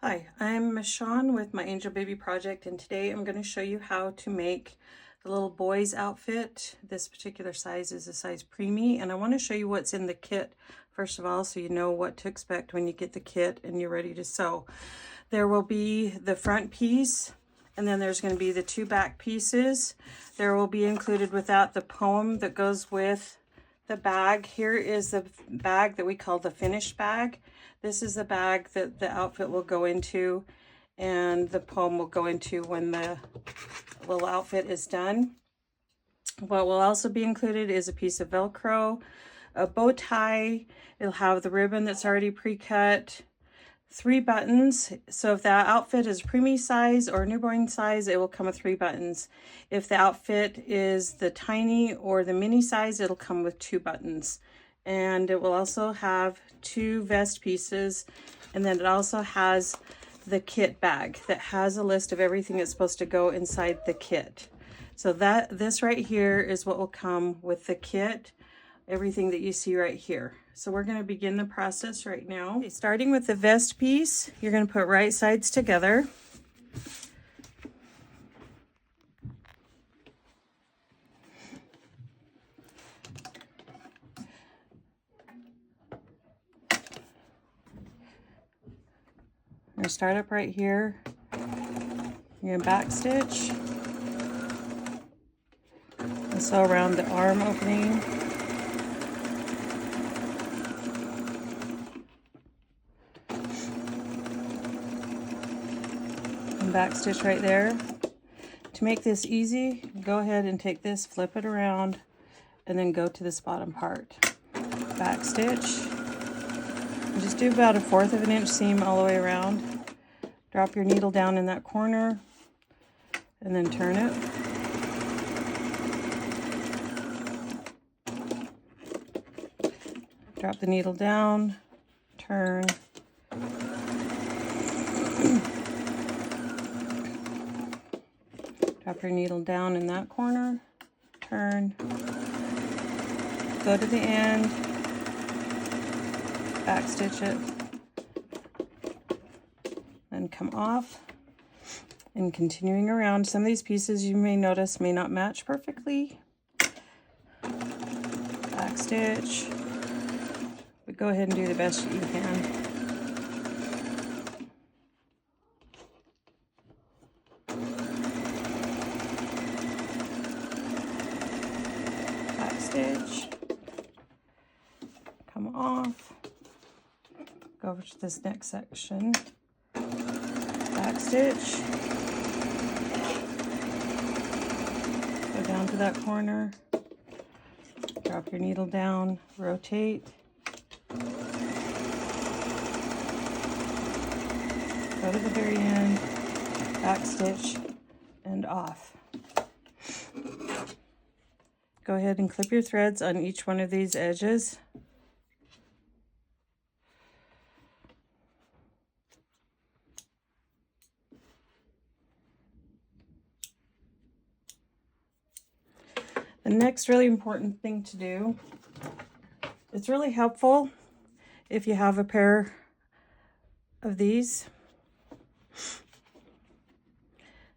Hi, I'm Michonne with my Angel Baby Project, and today I'm going to show you how to make the little boy's outfit. This particular size is a size preemie, and I want to show you what's in the kit first of all, so you know what to expect when you get the kit and you're ready to sew. There will be the front piece, and then there's going to be the two back pieces. There will be included with that the poem that goes with the bag. Here is the bag that we call the finished bag. This is the bag that the outfit will go into and the poem will go into when the little outfit is done. What will also be included is a piece of Velcro, a bow tie. It'll have the ribbon that's already pre-cut, 3 buttons. So if the outfit is preemie size or newborn size, it will come with 3 buttons. If the outfit is the tiny or the mini size, it'll come with 2 buttons. And it will also have 2 vest pieces. And then it also has the kit bag that has a list of everything that's supposed to go inside the kit. So this right here is what will come with the kit, everything that you see right here. So we're going to begin the process right now. Okay, starting with the vest piece, you're going to put right sides together. I'm going to start up right here. You're going to back stitch and sew around the arm opening. And back stitch right there. To make this easy, go ahead and take this, flip it around, and then go to this bottom part. Back stitch. And just do about 1/4 of an inch seam all the way around. Drop your needle down in that corner and then turn it. Drop the needle down, turn. Drop your needle down in that corner, turn. Go to the end, back stitch it, then come off. And continuing around, some of these pieces you may notice may not match perfectly. Back stitch, but go ahead and do the best you can. Back stitch, come off, go over to this next section. Back stitch, go down to that corner, drop your needle down, rotate, go to the very end, back stitch, and off. Go ahead and clip your threads on each one of these edges. The next really important thing to do, it's really helpful if you have a pair of these,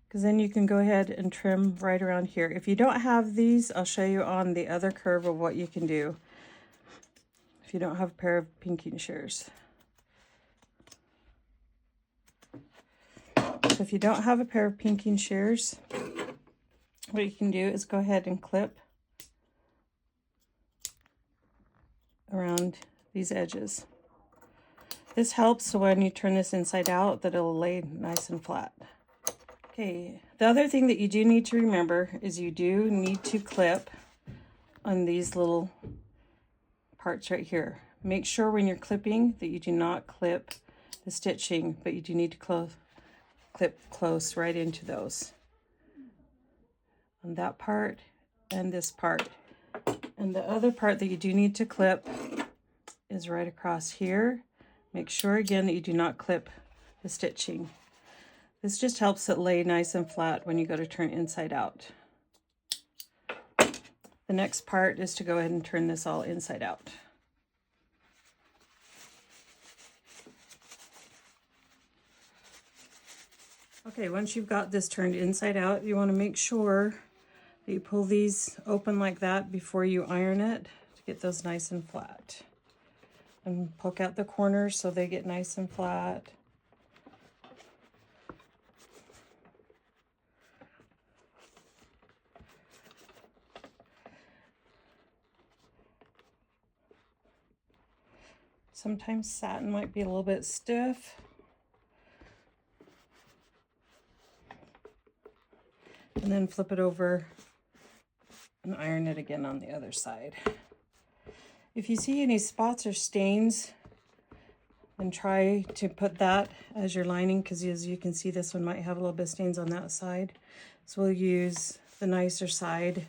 because then you can go ahead and trim right around here. If you don't have these, I'll show you on the other curve of what you can do if you don't have a pair of pinking shears. So if you don't have a pair of pinking shears, what you can do is go ahead and clip around these edges. This helps so when you turn this inside out that it'll lay nice and flat. Okay, the other thing that you do need to remember is you do need to clip on these little parts right here. Make sure when you're clipping that you do not clip the stitching, but you do need to clip close right into those. On that part and this part. And the other part that you do need to clip is right across here. Make sure again that you do not clip the stitching. This just helps it lay nice and flat when you go to turn inside out. The next part is to go ahead and turn this all inside out. Okay, once you've got this turned inside out, you want to make sure that you pull these open like that before you iron it to get those nice and flat. And poke out the corners so they get nice and flat. Sometimes satin might be a little bit stiff. And then flip it over and iron it again on the other side. If you see any spots or stains, then try to put that as your lining, because as you can see, this one might have a little bit of stains on that side. So we'll use the nicer side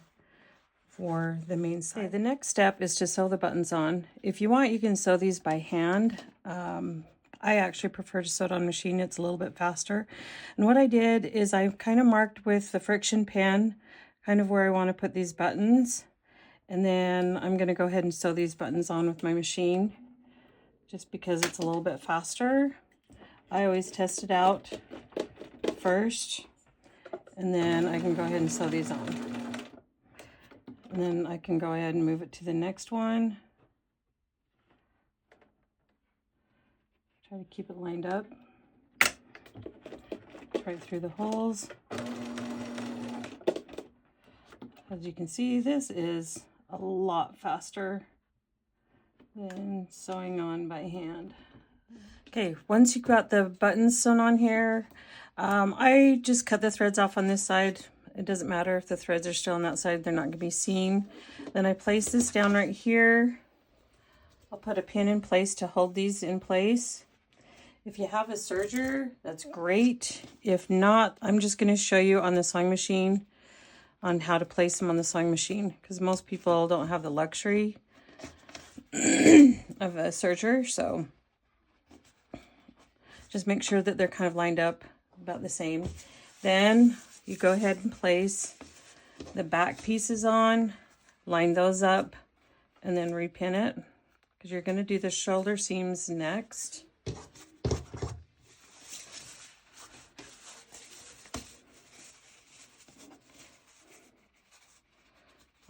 for the main side. Okay, the next step is to sew the buttons on. If you want, you can sew these by hand. I actually prefer to sew it on machine. It's a little bit faster. And what I did is I kind of marked with the friction pen kind of where I want to put these buttons. And then I'm going to go ahead and sew these buttons on with my machine just because it's a little bit faster. I always test it out first, and then I can go ahead and sew these on. And then I can go ahead and move it to the next one. Try to keep it lined up. Right through the holes. As you can see, this is a lot faster than sewing on by hand. Okay, once you've got the buttons sewn on here, I just cut the threads off on this side. It doesn't matter if the threads are still on that side, they're not going to be seen. Then I place this down right here. I'll put a pin in place to hold these in place. If you have a serger, that's great. If not, I'm just going to show you on the sewing machine on how to place them on the sewing machine, because most people don't have the luxury of a serger. So just make sure that they're kind of lined up about the same. Then you go ahead and place the back pieces on, line those up, and then repin it, because you're going to do the shoulder seams next.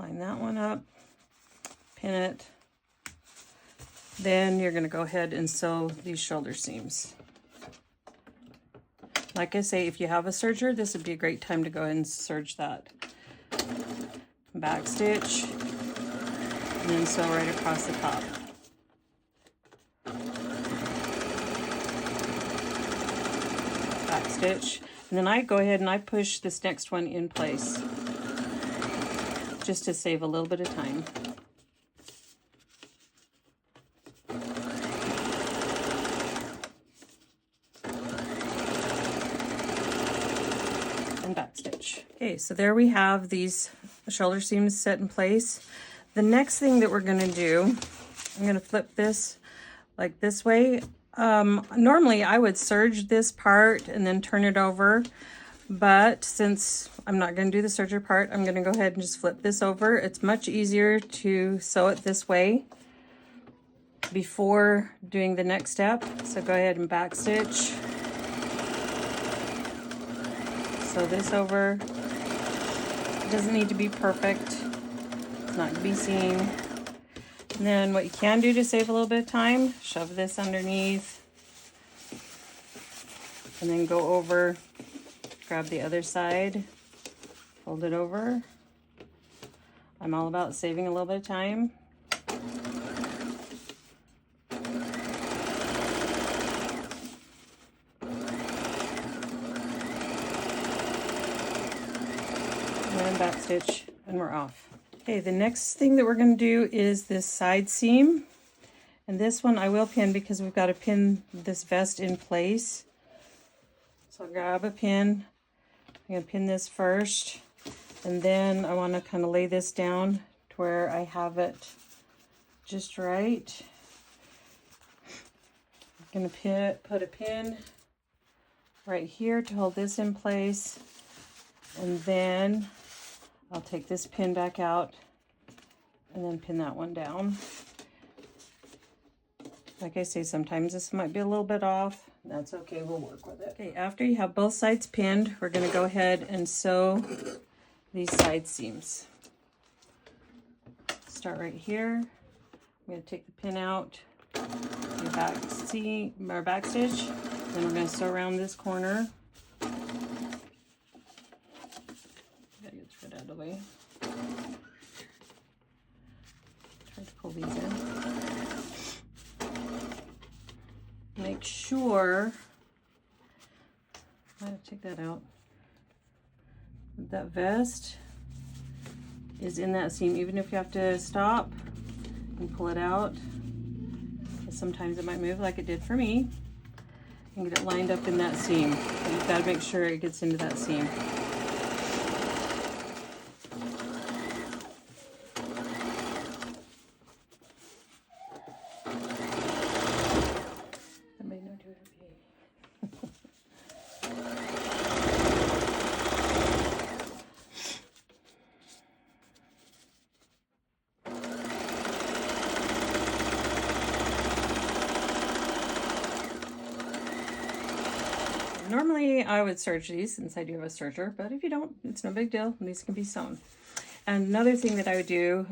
Line that one up, pin it. Then you're going to go ahead and sew these shoulder seams. Like I say, if you have a serger, this would be a great time to go ahead and serge that. Back stitch, and then sew right across the top. Back stitch, and then I go ahead and I push this next one in place, just to save a little bit of time. And back stitch. Okay, so there we have these shoulder seams set in place. The next thing that we're going to do, I'm going to flip this like this way. Normally I would serge this part and then turn it over, but since I'm not going to do the serger part, I'm going to go ahead and just flip this over. It's much easier to sew it this way before doing the next step. So go ahead and back stitch. Sew this over. It doesn't need to be perfect. It's not going to be seen. And then what you can do to save a little bit of time, shove this underneath and then go over, grab the other side, fold it over. I'm all about saving a little bit of time. And back stitch, and we're off. Okay, the next thing that we're going to do is this side seam. And this one I will pin because we've got to pin this vest in place. So I'll grab a pin. I'm going to pin this first. And then I want to kind of lay this down to where I have it just right. I'm going to put a pin right here to hold this in place. And then I'll take this pin back out and then pin that one down. Like I say, sometimes this might be a little bit off. That's okay, we'll work with it. Okay, after you have both sides pinned, we're going to go ahead and sew these side seams. Start right here. I'm going to take the pin out, your back seam or back stitch, then we're going to sew around this corner. Gotta get the thread out of the way. Try to pull these in. Make sure, I have to take that out, that vest is in that seam, even if you have to stop and pull it out. Sometimes it might move like it did for me, and get it lined up in that seam. But you've got to make sure it gets into that seam. Normally I would serge these since I do have a serger, but if you don't, it's no big deal. These can be sewn. And another thing that I would do,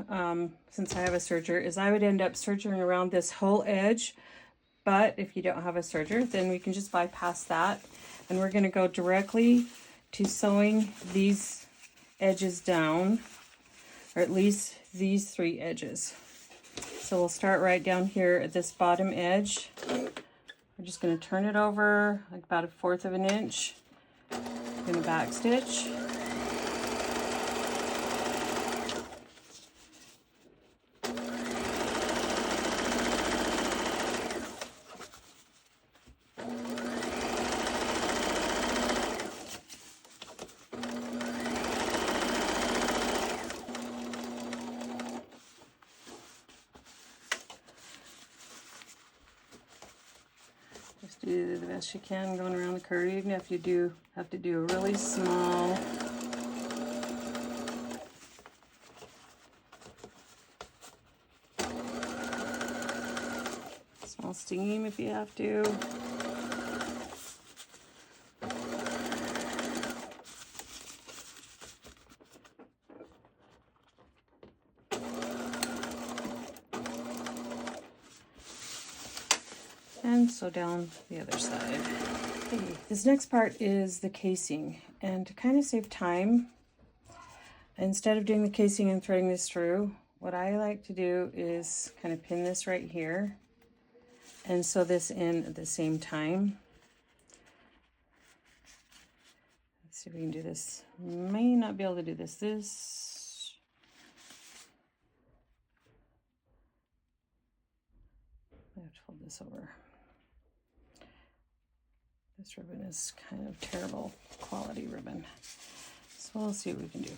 since I have a serger, is I would end up serging around this whole edge. But if you don't have a serger, then we can just bypass that. And we're going to go directly to sewing these edges down, or at least these 3 edges. So we'll start right down here at this bottom edge. We're just going to turn it over like about 1/4 of an inch. I'm going to back stitch. Just do the best you can going around the curve, even if you have to do a really small seam if you have to. And sew down the other side. Okay, this next part is the casing, and to kind of save time, instead of doing the casing and threading this through, what I like to do is kind of pin this right here and sew this in at the same time. Let's see if we can do this. May not be able to do this. I have to fold this over. This ribbon is kind of terrible quality ribbon. So we'll see what we can do.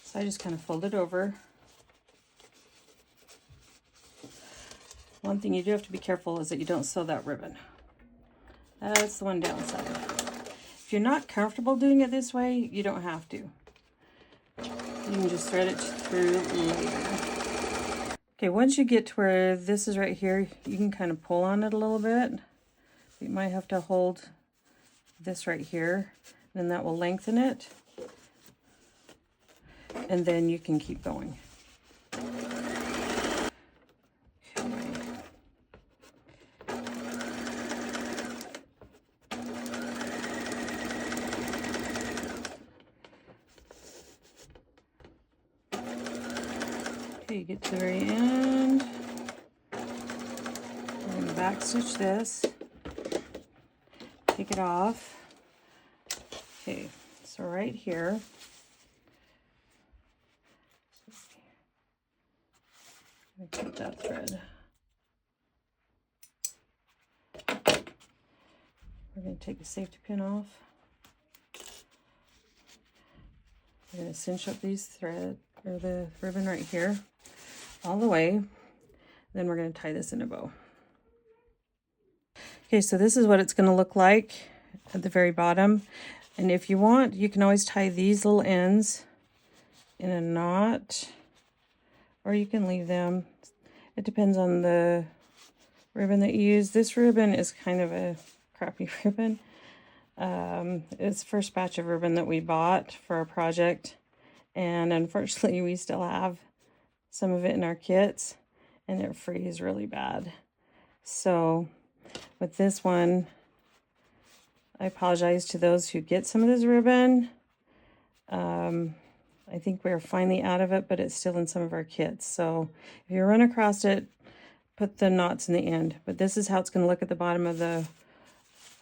So I just kind of fold it over. One thing you do have to be careful is that you don't sew that ribbon. That's the one downside. If you're not comfortable doing it this way, you don't have to. You can just thread it through later. Okay, once you get to where this is right here, you can kind of pull on it a little bit. You might have to hold this right here, and that will lengthen it. And then you can keep going. Okay, you get to the very end. I'm going to back stitch this, take it off. Okay, so right here, I'm going to cut that thread. We're going to take the safety pin off. We're going to cinch up these thread or the ribbon right here all the way. Then we're going to tie this in a bow. Okay, so this is what it's going to look like at the very bottom. And if you want, you can always tie these little ends in a knot, or you can leave them. It depends on the ribbon that you use. This ribbon is kind of a crappy ribbon. It's the first batch of ribbon that we bought for our project, and unfortunately we still have some of it in our kits, and it frees really bad. So with this one, I apologize to those who get some of this ribbon. I think we're finally out of it, but it's still in some of our kits. So if you run across it, put the knots in the end. But this is how it's going to look at the bottom of the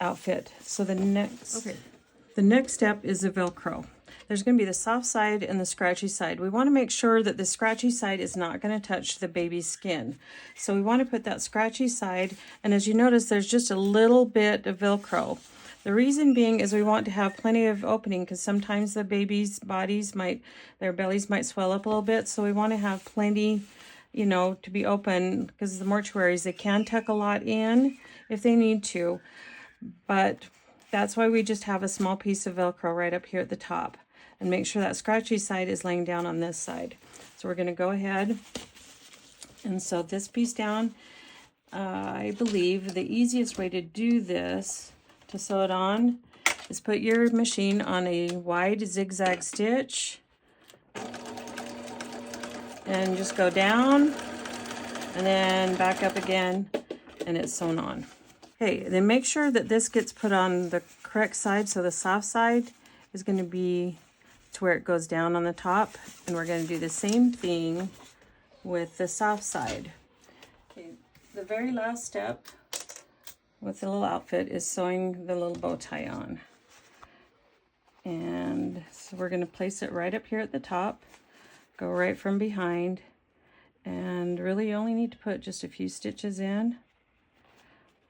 outfit. So the next step is the Velcro. There's going to be the soft side and the scratchy side. We want to make sure that the scratchy side is not going to touch the baby's skin. So we want to put that scratchy side, and as you notice, there's just a little bit of Velcro. The reason being is we want to have plenty of opening, because sometimes the baby's bodies their bellies might swell up a little bit. So we want to have plenty, you know, to be open, because the mortuaries, they can tuck a lot in if they need to. But that's why we just have a small piece of Velcro right up here at the top. And make sure that scratchy side is laying down on this side. So we're going to go ahead and sew this piece down. I believe the easiest way to do this, to sew it on, is put your machine on a wide zigzag stitch and just go down and then back up again, and it's sewn on. Okay, then make sure that this gets put on the correct side. So the soft side is going to be to where it goes down on the top, and we're going to do the same thing with the soft side. Okay, the very last step with the little outfit is sewing the little bow tie on. And so we're going to place it right up here at the top, go right from behind, and really you only need to put just a few stitches in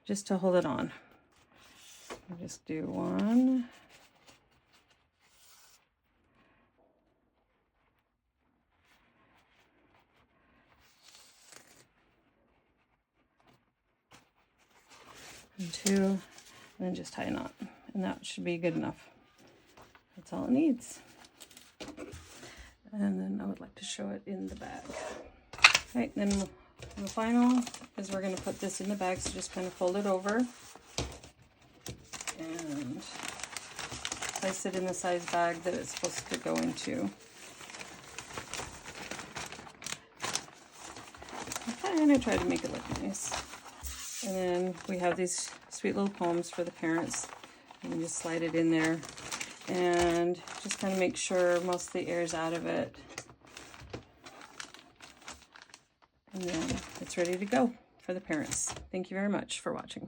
just to hold it on. I'll just do one. And two, and then just tie a knot, and that should be good enough. That's all it needs. And then I would like to show it in the bag. Right, then the final is we're going to put this in the bag, so just kind of fold it over and place it in the size bag that it's supposed to go into. Okay, and I try to make it look nice. And then we have these sweet little poems for the parents. You can just slide it in there and just kind of make sure most of the air is out of it. And then it's ready to go for the parents. Thank you very much for watching.